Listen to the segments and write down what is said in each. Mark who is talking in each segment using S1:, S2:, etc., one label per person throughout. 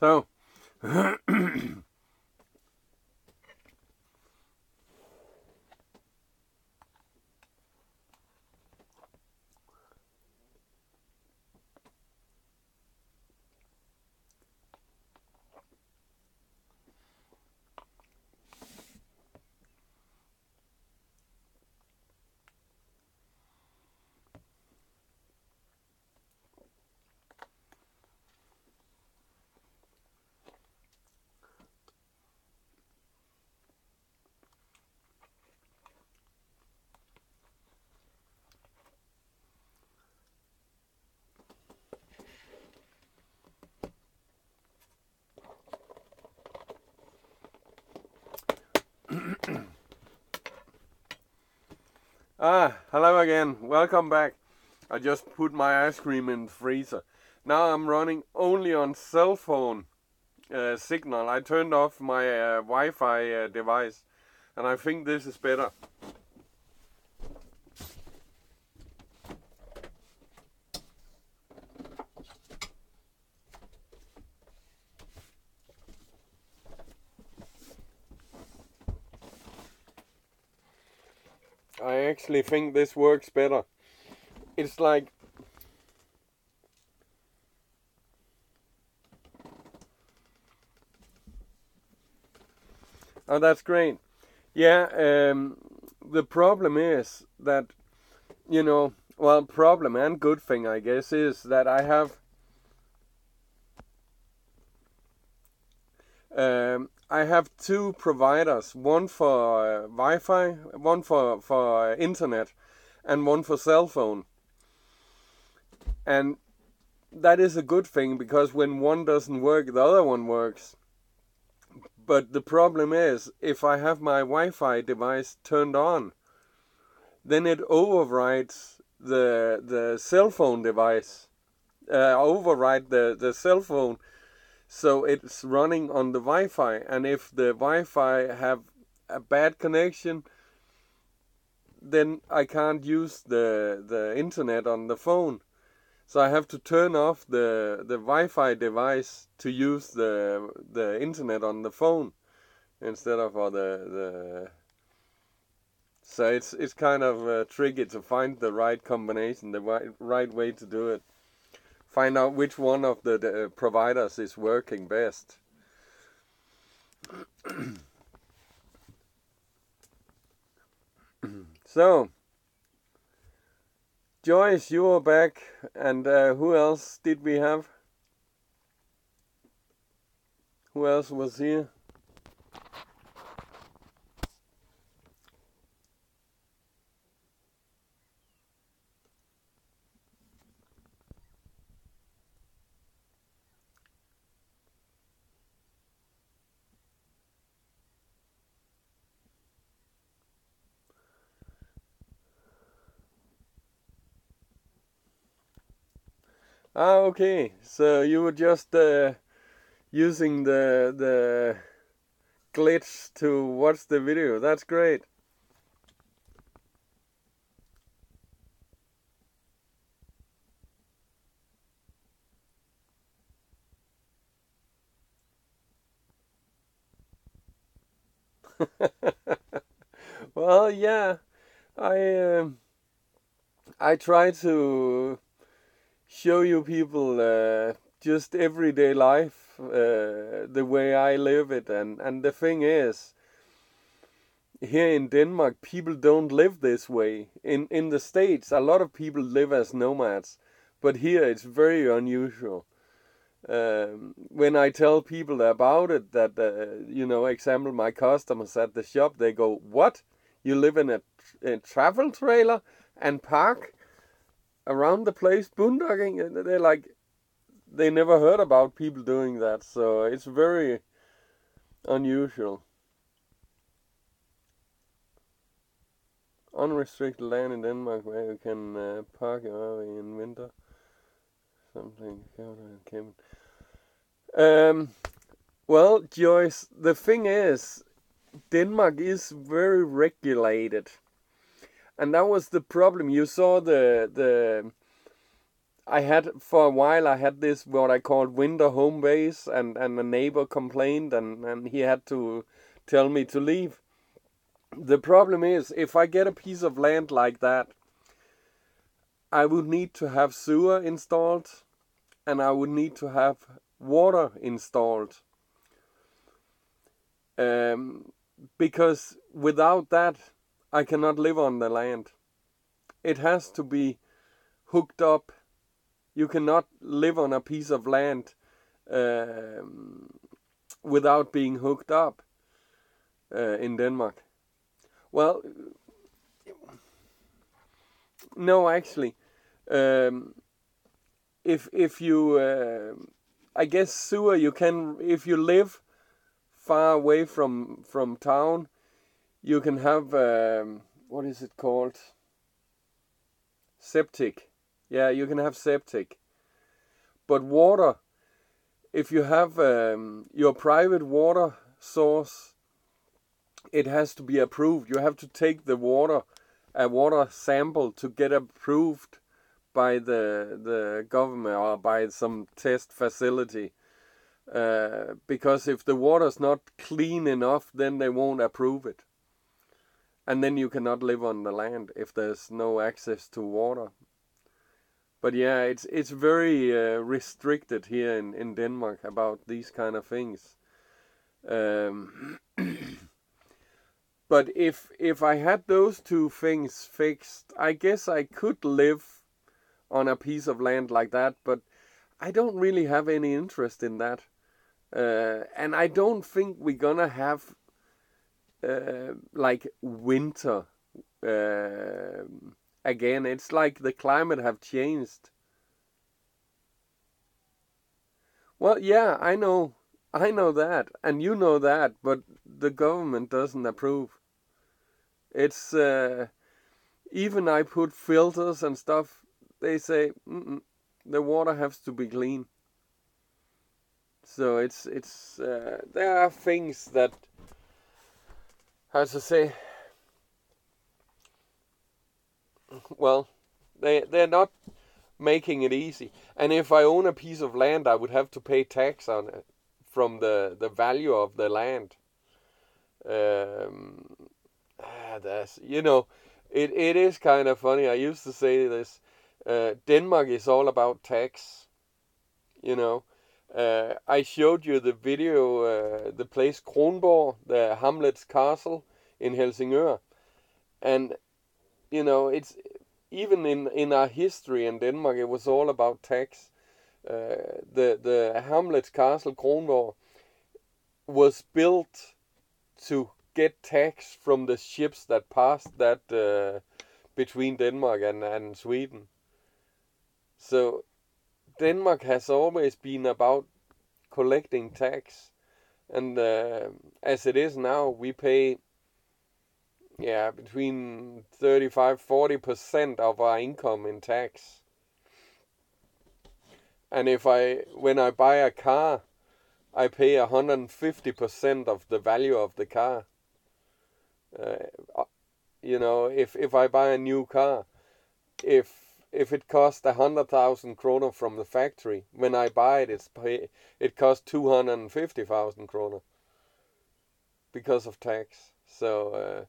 S1: So, hello again. Welcome back. I just put my ice cream in the freezer. Now I'm running only on cell phone signal. I turned off my Wi-Fi device, and I think this is better. I actually think this works better. It's like oh, that's great. Yeah, the problem is that, well, problem and good thing, I guess, is that I have two providers, one for Wi-Fi, one for internet, and one for cell phone. And that is a good thing, because when one doesn't work, the other one works. But the problem is, if I have my Wi-Fi device turned on, then it overrides the cell phone device, override the cell phone, so it's running on the Wi-Fi. And if the Wi-Fi have a bad connection, then I can't use the internet on the phone. So I have to turn off the Wi-Fi device to use the internet on the phone instead of the. So it's kind of tricky to find the right combination, the right way to do it. Find out which one of the providers is working best. So, Joyce, you are back, and who else did we have? Who else was here? Okay. So you were just using the glitch to watch the video. That's great. Well, yeah, I I try to show you people just everyday life, the way I live it, and the thing is, here in Denmark, people don't live this way. In the States, a lot of people live as nomads, but here it's very unusual. When I tell people about it, that example, my customers at the shop, they go, "What? You live in a travel trailer and park around the place boondocking?" And they're like, they never heard about people doing that, so it's very unusual. Unrestricted land in Denmark where you can park your RV in winter. Something came. Well, Joyce, the thing is, Denmark is very regulated, and that was the problem. You saw I had for a while. I had this what I called winter home base, and a neighbor complained, and he had to tell me to leave. The problem is, if I get a piece of land like that, I would need to have sewer installed, and I would need to have water installed. Because without that, I cannot live on the land. It has to be hooked up. You cannot live on a piece of land without being hooked up in Denmark. Well, no, actually, if you, I guess sewer you can, if you live far away from town, you can have what is it called? Septic. Yeah, you can have septic. But water, if you have your private water source, it has to be approved. You have to take the water, a water sample, to get approved by the government or by some test facility. Because if the water's not clean enough, then they won't approve it. And then you cannot live on the land if there's no access to water. But yeah, it's very restricted here in Denmark about these kind of things. But if I had those two things fixed, I guess I could live on a piece of land like that. But I don't really have any interest in that. And I don't think we're gonna have like winter again. It's like the climate have changed. Well, yeah, I know that, and you know that, but the government doesn't approve. It's even I put filters and stuff. They say the water has to be clean. So it's there are things that, how to say, well, they're not making it easy. And if I own a piece of land, I would have to pay tax on it from the value of the land. That's, it is kind of funny. I used to say this. Denmark is all about tax. I showed you the video, the place Kronborg, the Hamlet's castle in Helsingør, and it's even in our history in Denmark, it was all about tax. The Hamlet's castle Kronborg was built to get tax from the ships that passed that between Denmark and Sweden. So Denmark has always been about collecting tax, and as it is now, we pay between 35-40% of our income in tax. And when I buy a car, I pay 150% of the value of the car. If I buy a new car, if it costs 100,000 kroner from the factory, when I buy it, it costs 250,000 kroner because of tax. So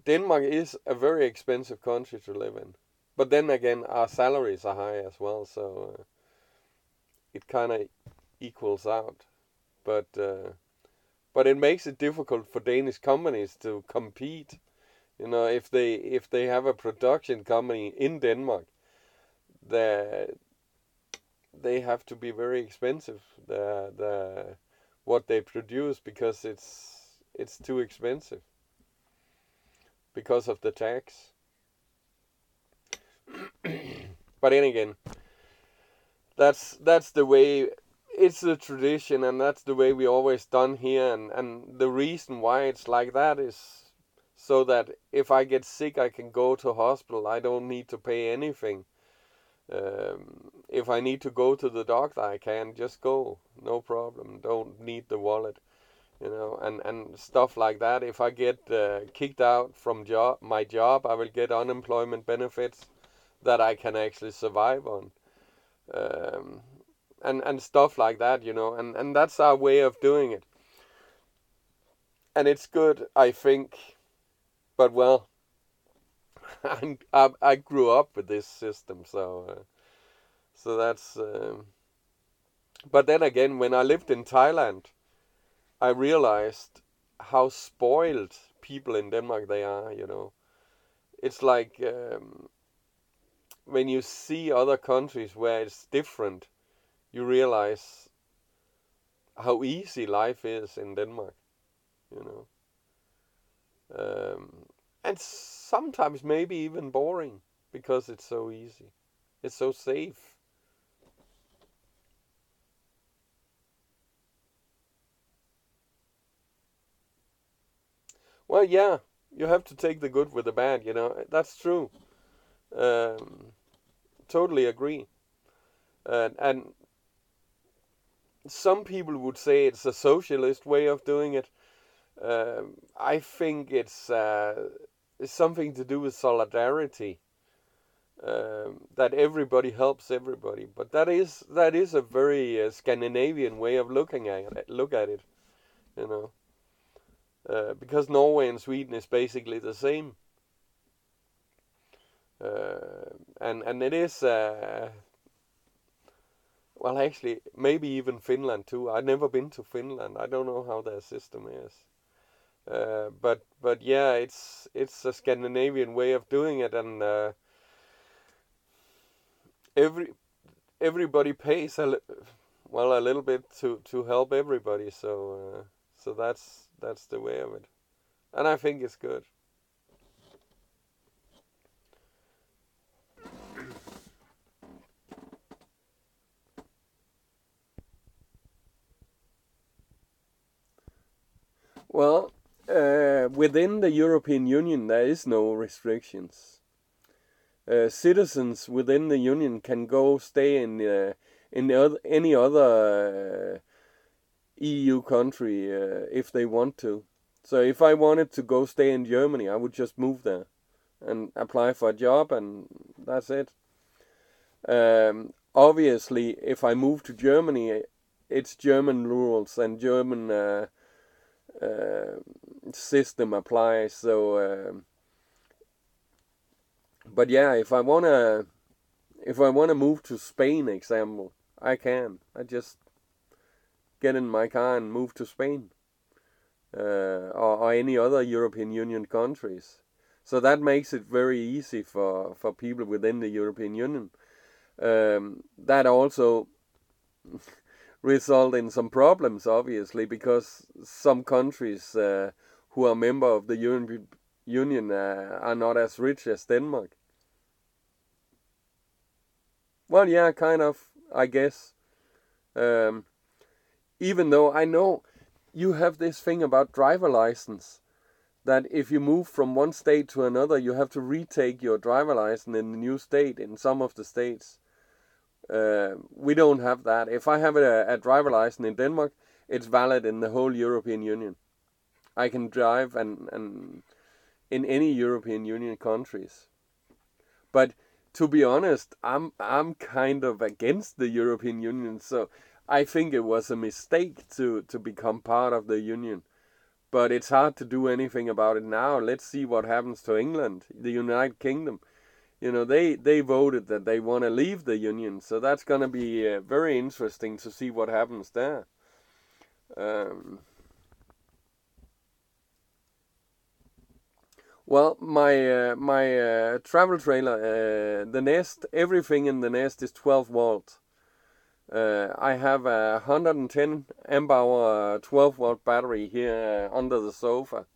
S1: Denmark is a very expensive country to live in. But then again, our salaries are high as well, so it kind of equals out. But it makes it difficult for Danish companies to compete. If they have a production company in Denmark, they have to be very expensive. What they produce, because it's too expensive because of the tax. But then again, that's the way. It's the tradition, and that's the way we always done here. And the reason why it's like that is so that if I get sick, I can go to hospital. I don't need to pay anything. If I need to go to the doctor, I can just go, no problem. Don't need the wallet, and stuff like that. If I get kicked out from my job, I will get unemployment benefits that I can actually survive on. um, and stuff like that, and that's our way of doing it, and it's good, I think. But well, I grew up with this system, so that's. But then again, when I lived in Thailand, I realized how spoiled people in Denmark they are. It's like when you see other countries where it's different, you realize how easy life is in Denmark. You know, and sometimes maybe even boring because it's so easy. It's so safe. Well, yeah, you have to take the good with the bad. That's true. Um, totally agree. And some people would say it's a socialist way of doing it. I think it's something to do with solidarity. That everybody helps everybody, but that is a very Scandinavian way of looking at it. Look at it, you know, because Norway and Sweden is basically the same, and it is well, actually, maybe even Finland too. I've never been to Finland. I don't know how their system is. But yeah, it's a Scandinavian way of doing it, and every everybody pays a little bit to help everybody. So that's the way of it, and I think it's good. Well, within the European Union, there is no restrictions. Citizens within the union can go stay in any other EU country if they want to. So if I wanted to go stay in Germany, I would just move there and apply for a job, and that's it. Obviously, if I move to Germany, it's German rules and German uh, system applies. But yeah, if I wanna move to Spain, example, I can. I just get in my car and move to Spain, or any other European Union countries. So that makes it very easy for people within the European Union. That also result in some problems, obviously, because some countries who are member of the European Union are not as rich as Denmark. Well, yeah, kind of, I guess. Um, Even though I know you have this thing about driver license, that if you move from one state to another, you have to retake your driver license in the new state in some of the states. We don't have that. If I have a driver license in Denmark, it's valid in the whole European Union. I can drive and in any European Union countries. But to be honest, I'm kind of against the European Union, so I think it was a mistake to become part of the union. But it's hard to do anything about it now. Let's see what happens to England, the United Kingdom. They voted that they want to leave the union, so that's going to be very interesting to see what happens there. Um, well, my travel trailer, the nest, everything in the nest is 12 volt. I have a 110 amp hour 12 volt battery here under the sofa.